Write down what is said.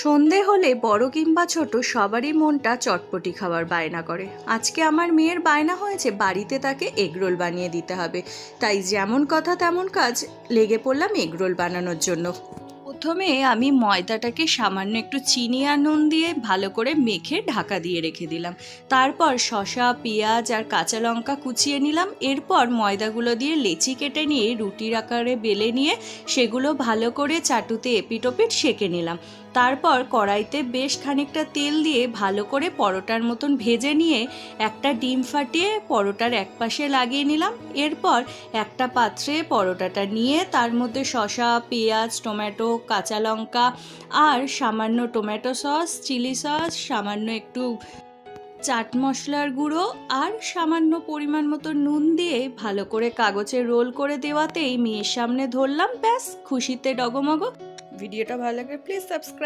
সন্ধে হলে বড় কিংবা ছোট সবারই মনটা চটপটি খাবার বায়না করে। আজকে আমার মেয়ের বায়না হয়েছে বাড়িতে তাকে এগরোল বানিয়ে দিতে হবে। তাই যেমন কথা তেমন কাজ, লেগে পড়লাম এগরোল বানানোর জন্য। প্রথমে আমি ময়দাটাকে সামান্য একটু চিনি আর নুন দিয়ে ভালো করে মেখে ঢাকা দিয়ে রেখে দিলাম। তারপর শসা, পেঁয়াজ আর কাঁচা লঙ্কা কুচিয়ে নিলাম। এরপর ময়দাগুলো দিয়ে লেচি কেটে নিয়ে রুটির আকারে বেলে নিয়ে সেগুলো ভালো করে চাটুতে এপিট ওপিট সেঁকে নিলাম। তারপর কড়াইতে বেশ খানিকটা তেল দিয়ে ভালো করে পরোটার মতন ভেজে নিয়ে একটা ডিম ফাটিয়ে পরোটার এক পাশে লাগিয়ে নিলাম। এরপর একটা পাত্রে পরোটাটা নিয়ে তার মধ্যে শসা, পেঁয়াজ, টমেটো, কাঁচা লঙ্কা আর সামান্য টমেটো সস, চিলি সস, সামান্য একটু চাট মশলার গুঁড়ো আর সামান্য পরিমাণ মতো নুন দিয়ে ভালো করে কাগজে রোল করে দেওয়াতেই মেয়ের সামনে ধরলাম। ব্যাস, খুশিতে ডগমগ। ভিডিওটা ভালো লাগলে প্লিজ সাবস্ক্রাইব।